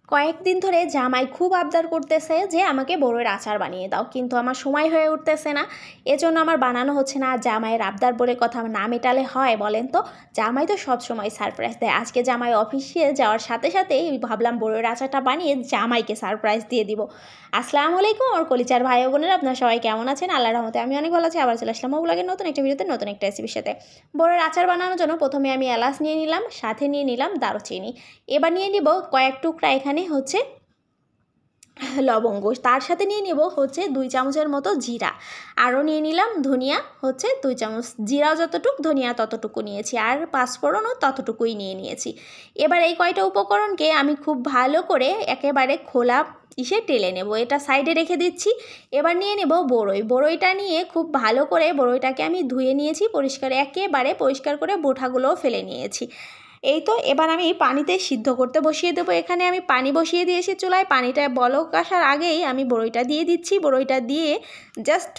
কয়েকদিন ধরে জামাই খুব আবদার করতেছে যে আমাকে বড়ইয়ের আচার বানিয়ে দাও, কিন্তু আমার সময় হয়ে উঠতেছে না। এজন্য আমার বানানো হচ্ছে না। জামাইয়ের আবদার বলে কথা না মেটালে হয় বলেন তো? জামাই তো সব সময় সারপ্রাইজ দেয়। আজকে জামাই অফিসে যাওয়ার সাথে সাথেই ভাবলাম বড়ইয়ের আচারটা বানিয়ে জামাইকে সারপ্রাইজ দিয়ে দিব। আসসালামু আলাইকুম আমার কলিজার ভাই ও বোনেরা, আপনারা সবাই কেমন আছেন? আল্লাহর রহমতে আমি অনেক ভালো আছি। আবার চলে আসলাম ব্লগের নতুন একটা ভিডিওতে, নতুন একটা রেসিপির সাথে। বড়ইয়ের আচার বানানোর জন্য প্রথমে আমি এলাচ নিয়ে নিলাম, সাথে নিয়ে নিলাম দারুচিনি। এবার নিয়ে নিব কয়েক টুকরা এখানে হচ্ছে লবঙ্গ, তার সাথে নিয়ে নেব হচ্ছে 2 চামচের মতো জিরা, আরও নিয়ে নিলাম ধনিয়া হচ্ছে 2 চামচ, জিরাও যতটুকু ধনিয়া ততটুকু নিয়েছি, আর পাঁচফোড়নও ততটুকুই নিয়ে নিয়েছি। এবার এই কয়টা উপকরণকে আমি খুব ভালো করে একেবারে খোলা টেলে নেব। এটা সাইডে রেখে দিচ্ছি। এবার নিয়ে নেব বড়ইটা নিয়ে খুব ভালো করে বড়ইটাকে আমি ধুয়ে নিয়েছি, একেবারে পরিষ্কার করে বোঁটাগুলোও ফেলে নিয়েছি। এই তো এবার আমি পানিতে সিদ্ধ করতে বসিয়ে দেবো। এখানে আমি পানি বসিয়ে দিয়েছি চুলায়। পানিটা বলক আসার আগেই আমি বড়ইটা দিয়ে দিচ্ছি। বড়ইটা দিয়ে জাস্ট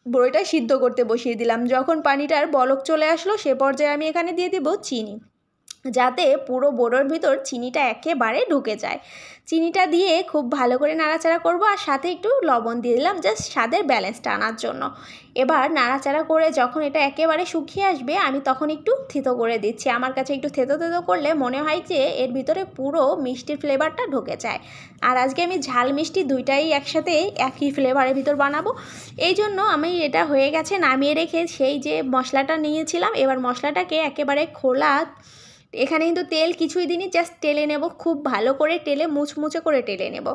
বড়ইটা সিদ্ধ করতে বসিয়ে দিলাম। যখন পানিটার বলক চলে আসলো সে পর্যায়ে আমি এখানে দিয়ে দিব চিনি, যাতে পুরো বড়ইর ভিতর চিনিটা একেবারে ঢুকে যায়। চিনিটা দিয়ে খুব ভালো করে নাড়াচাড়া করব, আর সাথে একটু লবণ দিয়ে দিলাম জাস্ট স্বাদের ব্যালেন্সটা আনার জন্য। এবার নাড়াচাড়া করে যখন এটা একেবারে শুকিয়ে আসবে আমি তখন একটু থেতো করে দিচ্ছি। আমার কাছে একটু থেতো থেতো করলে মনে হয় যে এর ভিতরে পুরো মিষ্টির ফ্লেভারটা ঢুকে যায়। আর আজকে আমি ঝাল মিষ্টি দুইটাই একসাথে একই ফ্লেভারের ভিতর বানাবো। এই জন্য আমি এটা হয়ে গেছে নামিয়ে রেখে সেই যে মশলাটা নিয়েছিলাম, এবার মশলাটাকে একেবারে খোলা, এখানে কিন্তু তেল কিছুই দিনই, জাস্ট টেলে নেব, খুব ভালো করে টেলে মুচমুচে করে টেলে নেব।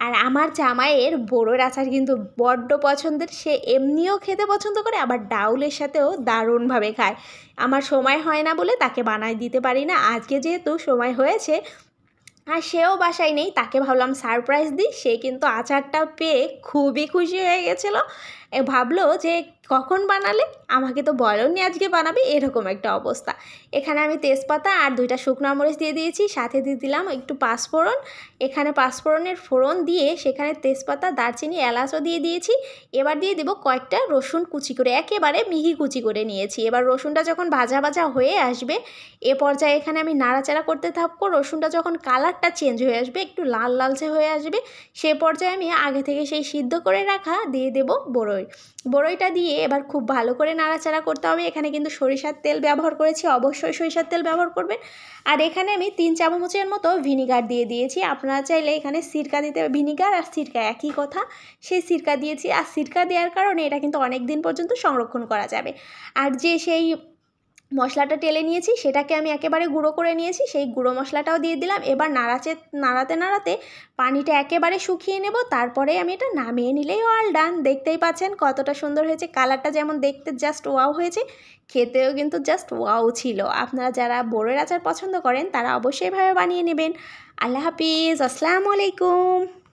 আর আমার জামাইয়ের বড়ইয়ের আচার কিন্তু বড্ড পছন্দের। সে এমনিও খেতে পছন্দ করে, আবার ডাউলের সাথেও দারুণভাবে খায়। আমার সময় হয় না বলে তাকে বানায় দিতে পারি না। আজকে যেহেতু সময় হয়েছে আর সেও বাসায় নেই, তাকে ভাবলাম সারপ্রাইজ দিই। সে কিন্তু আচারটা পেয়ে খুবই খুশি হয়ে গেছিলো। ভাবলো যে কখন বানালে, আমাকে তো বলোনি আজকে বানাবে, এরকম একটা অবস্থা। এখানে আমি তেজপাতা আর 2টা শুকনো মরিচ দিয়ে দিয়েছি, সাথে দিয়ে দিলাম একটু পাঁচফোড়ন। এখানে পাঁচফোড়নের ফোড়ন দিয়ে সেখানে তেজপাতা, দারচিনি, এলাচও দিয়ে দিয়েছি। এবার দিয়ে দেবো কয়েকটা রসুন কুচি করে, একেবারে মিহি কুচি করে নিয়েছি। এবার রসুনটা যখন ভাজা ভাজা হয়ে আসবে এ পর্যায়ে এখানে আমি নাড়াচাড়া করতে থাকবো। রসুনটা যখন কালারটা চেঞ্জ হয়ে আসবে, একটু লাল লালচে হয়ে আসবে, সে পর্যায়ে আমি আগে থেকে সেই সিদ্ধ করে রাখা দিয়ে দেবো বড়ইটা দিয়ে এবার খুব ভালো করে নাড়াচাড়া করতে হবে। এখানে কিন্তু সরিষার তেল ব্যবহার করেছি, অবশ্যই সরিষার তেল ব্যবহার করবেন। আর এখানে আমি 3 চামচের মতো ভিনিগার দিয়ে দিয়েছি। আপনারা চাইলে এখানে সিরকা দিতে, ভিনিগার আর সিরকা একই কথা, সেই সিরকা দিয়েছি। আর সিরকা দেওয়ার কারণে এটা কিন্তু অনেক দিন পর্যন্ত সংরক্ষণ করা যাবে। আর যে সেই মশলাটা টেলে নিয়েছি সেটাকে আমি একেবারে গুঁড়ো করে নিয়েছি, সেই গুঁড়ো মশলাটাও দিয়ে দিলাম। এবার নাড়াতে নাড়াতে পানিটা একেবারে শুকিয়ে নেব, তারপরে আমি এটা নামিয়ে নিলেই অল ডান। দেখতেই পাচ্ছেন কতটা সুন্দর হয়েছে, কালারটা যেমন দেখতে জাস্ট ওয়াও হয়েছে, খেতেও কিন্তু জাস্ট ওয়াও ছিল। আপনারা যারা বড়ইয়ের আচার পছন্দ করেন তারা অবশ্যই এভাবে বানিয়ে নেবেন। আল্লাহ হাফিজ, আসসালামু আলাইকুম।